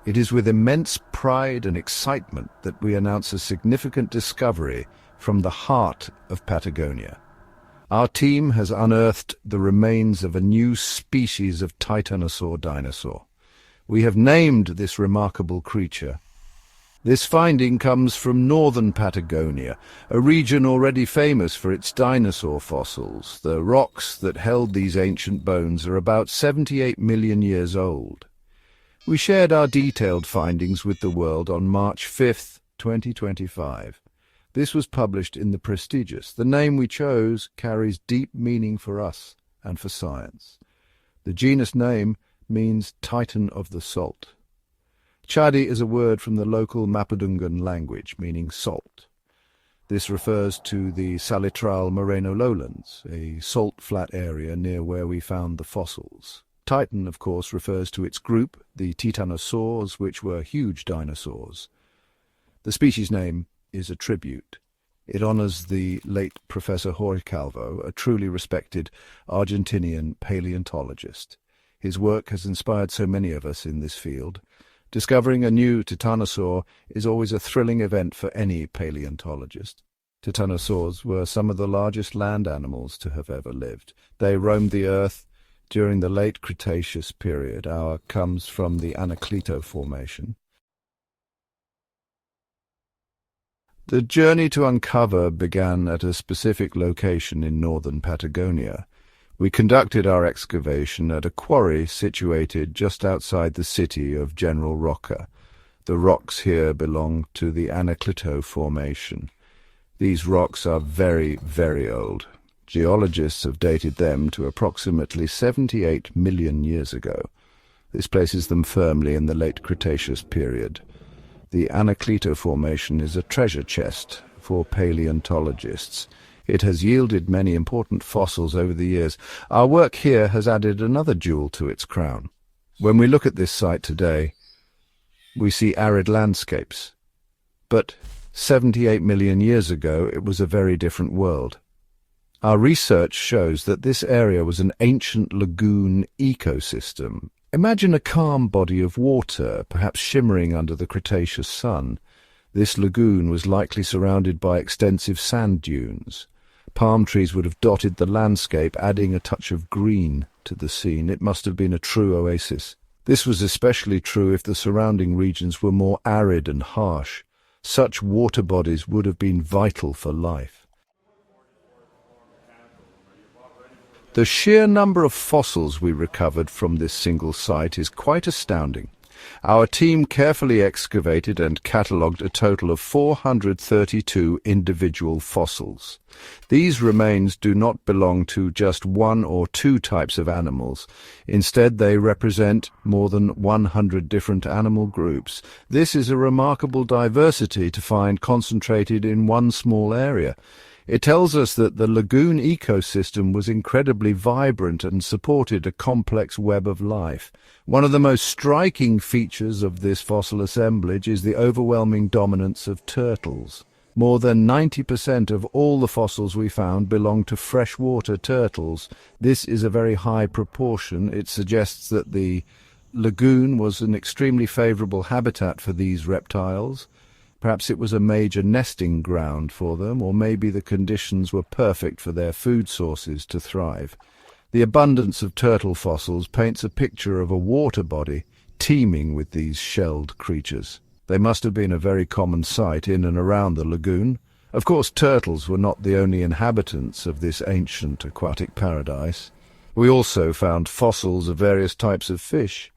It is with immense pride and excitement that we announce a significant discovery from the heart of Patagonia. Our team has unearthed the remains of a new species of Titanosaur dinosaur. We have named this remarkable creature. This finding comes from northern Patagonia, a region already famous for its dinosaur fossils. The rocks that held these ancient bones are about 78 million years old. We shared our detailed findings with the world on March 5, 2025. This was published in the prestigious. The name we chose carries deep meaning for us and for science. The genus name means Titan of the Salt. Chadi is a word from the local Mapudungun language, meaning salt. This refers to the salitral Moreno lowlands, a salt-flat area near where we found the fossils. Titan, of course, refers to its group, the Titanosaurs, which were huge dinosaurs. The species name is a tribute. It honors the late Professor Jorge Calvo, a truly respected Argentinian paleontologist. His work has inspired so many of us in this field. Discovering a new Titanosaur is always a thrilling event for any paleontologist. Titanosaurs were some of the largest land animals to have ever lived. They roamed the earth during the late Cretaceous period. Our comes from the Anacleto Formation. The journey to uncover began at a specific location in northern Patagonia. We conducted our excavation at a quarry situated just outside the city of General Roca. The rocks here belong to the Anacleto Formation. These rocks are very, very old. Geologists have dated them to approximately 78 million years ago. This places them firmly in the late Cretaceous period. The Anacleto Formation is a treasure chest for paleontologists. It has yielded many important fossils over the years. Our work here has added another jewel to its crown. When we look at this site today, we see arid landscapes. But 78 million years ago, it was a very different world. Our research shows that this area was an ancient lagoon ecosystem. Imagine a calm body of water, perhaps shimmering under the Cretaceous sun. This lagoon was likely surrounded by extensive sand dunes. Palm trees would have dotted the landscape, adding a touch of green to the scene. It must have been a true oasis. This was especially true if the surrounding regions were more arid and harsh. Such water bodies would have been vital for life. The sheer number of fossils we recovered from this single site is quite astounding. Our team carefully excavated and catalogued a total of 432 individual fossils. These remains do not belong to just one or two types of animals. Instead, they represent more than 100 different animal groups. This is a remarkable diversity to find concentrated in one small area. It tells us that the lagoon ecosystem was incredibly vibrant and supported a complex web of life. One of the most striking features of this fossil assemblage is the overwhelming dominance of turtles. More than 90% of all the fossils we found belong to freshwater turtles. This is a very high proportion. It suggests that the lagoon was an extremely favorable habitat for these reptiles. Perhaps it was a major nesting ground for them, or maybe the conditions were perfect for their food sources to thrive. The abundance of turtle fossils paints a picture of a water body teeming with these shelled creatures. They must have been a very common sight in and around the lagoon. Of course, turtles were not the only inhabitants of this ancient aquatic paradise. We also found fossils of various types of fish.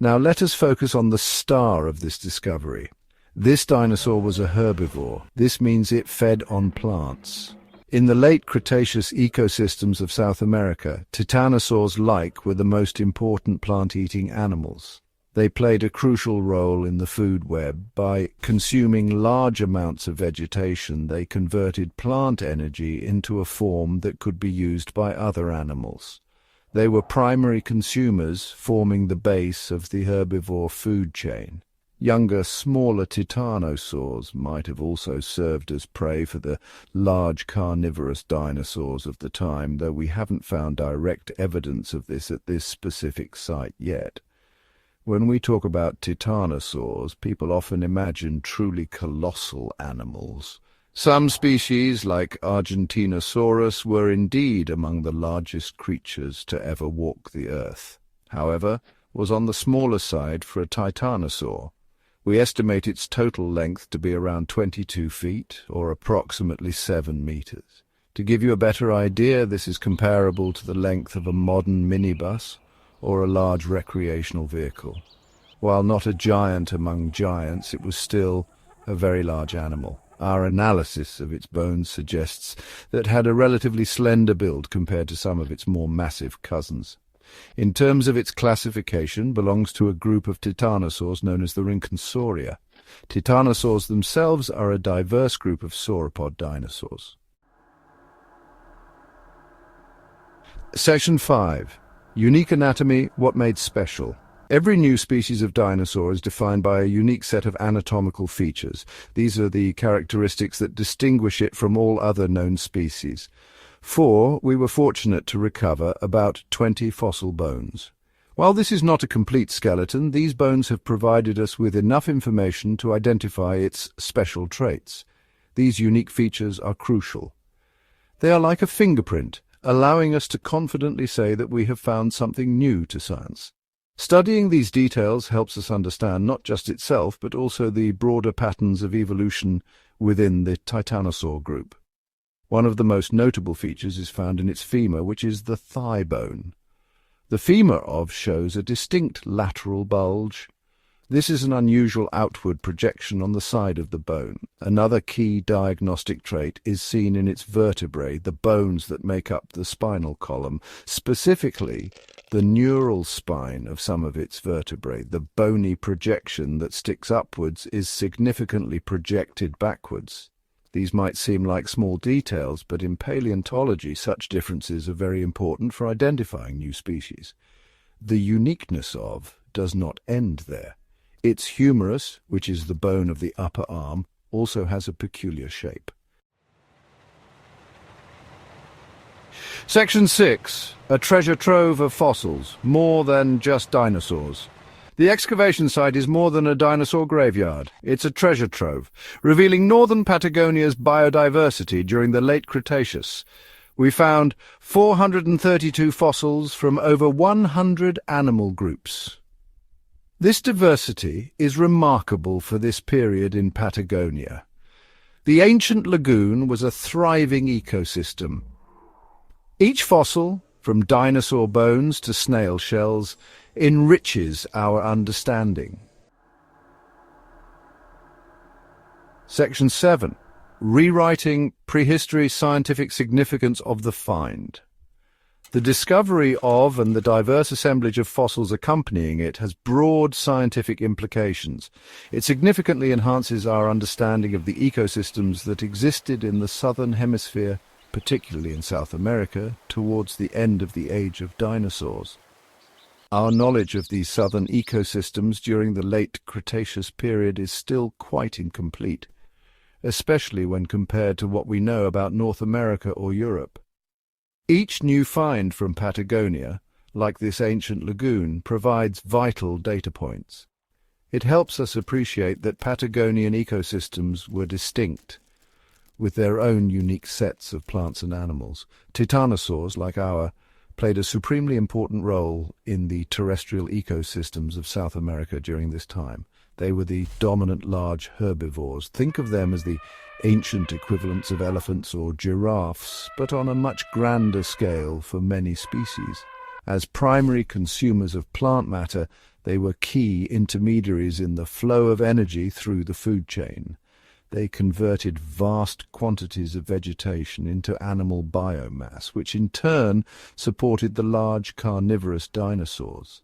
Now let us focus on the star of this discovery. This dinosaur was a herbivore. This means it fed on plants. In the late Cretaceous ecosystems of South America, titanosaurs were the most important plant-eating animals. They played a crucial role in the food web. By consuming large amounts of vegetation, they converted plant energy into a form that could be used by other animals. They were primary consumers, forming the base of the herbivore food chain. Younger, smaller titanosaurs might have also served as prey for the large carnivorous dinosaurs of the time, though we haven't found direct evidence of this at this specific site yet. When we talk about titanosaurs, people often imagine truly colossal animals. Some species, like Argentinosaurus, were indeed among the largest creatures to ever walk the earth. However, was on the smaller side for a titanosaur. We estimate its total length to be around 22 feet, or approximately 7 meters. To give you a better idea, this is comparable to the length of a modern minibus or a large recreational vehicle. While not a giant among giants, it was still a very large animal. Our analysis of its bones suggests that it had a relatively slender build compared to some of its more massive cousins. In terms of its classification, belongs to a group of titanosaurs known as the Rhynchosauria. Titanosaurs themselves are a diverse group of sauropod dinosaurs. Section 5. Unique anatomy, what made special. Every new species of dinosaur is defined by a unique set of anatomical features. These are the characteristics that distinguish it from all other known species. We were fortunate to recover about 20 fossil bones. While this is not a complete skeleton, these bones have provided us with enough information to identify its special traits. These unique features are crucial. They are like a fingerprint, allowing us to confidently say that we have found something new to science. Studying these details helps us understand not just itself, but also the broader patterns of evolution within the Titanosaur group. One of the most notable features is found in its femur, which is the thigh bone. The femur shows a distinct lateral bulge. This is an unusual outward projection on the side of the bone. Another key diagnostic trait is seen in its vertebrae, the bones that make up the spinal column, specifically the neural spine of some of its vertebrae. The bony projection that sticks upwards is significantly projected backwards. These might seem like small details, but in paleontology such differences are very important for identifying new species. The uniqueness does not end there. Its humerus, which is the bone of the upper arm, also has a peculiar shape. Section 6. A treasure trove of fossils, more than just dinosaurs. The excavation site is more than a dinosaur graveyard. It's a treasure trove, revealing northern Patagonia's biodiversity during the late Cretaceous. We found 432 fossils from over 100 animal groups. This diversity is remarkable for this period in Patagonia. The ancient lagoon was a thriving ecosystem. Each fossil, from dinosaur bones to snail shells, enriches our understanding. Section 7. Rewriting prehistory scientific significance of the find. The discovery of and the diverse assemblage of fossils accompanying it has broad scientific implications. It significantly enhances our understanding of the ecosystems that existed in the southern hemisphere, particularly in South America, towards the end of the age of dinosaurs. Our knowledge of these southern ecosystems during the late Cretaceous period is still quite incomplete, especially when compared to what we know about North America or Europe. Each new find from Patagonia, like this ancient lagoon, provides vital data points. It helps us appreciate that Patagonian ecosystems were distinct, with their own unique sets of plants and animals. Titanosaurs, like our, played a supremely important role in the terrestrial ecosystems of South America during this time. They were the dominant large herbivores. Think of them as the ancient equivalents of elephants or giraffes, but on a much grander scale for many species. As primary consumers of plant matter, they were key intermediaries in the flow of energy through the food chain. They converted vast quantities of vegetation into animal biomass, which in turn supported the large carnivorous dinosaurs.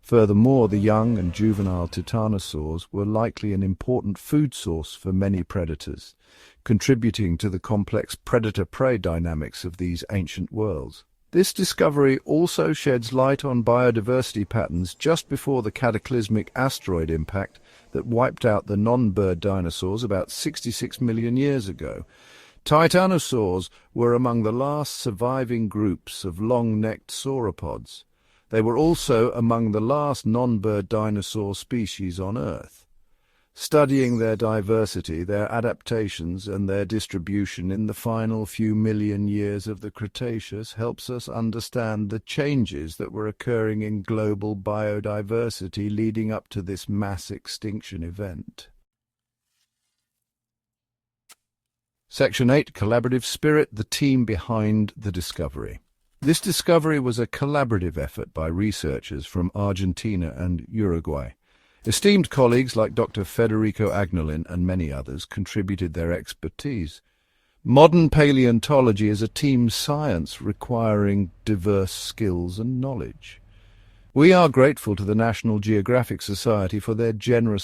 Furthermore, the young and juvenile titanosaurs were likely an important food source for many predators, contributing to the complex predator-prey dynamics of these ancient worlds. This discovery also sheds light on biodiversity patterns just before the cataclysmic asteroid impact that wiped out the non-bird dinosaurs about 66 million years ago. Titanosaurs were among the last surviving groups of long-necked sauropods. They were also among the last non-bird dinosaur species on Earth. Studying their diversity, their adaptations, and their distribution in the final few million years of the Cretaceous helps us understand the changes that were occurring in global biodiversity leading up to this mass extinction event. Section 8, Collaborative Spirit, the team behind the discovery. This discovery was a collaborative effort by researchers from Argentina and Uruguay. Esteemed colleagues like Dr. Federico Agnolin and many others contributed their expertise. Modern paleontology is a team science requiring diverse skills and knowledge. We are grateful to the National Geographic Society for their generous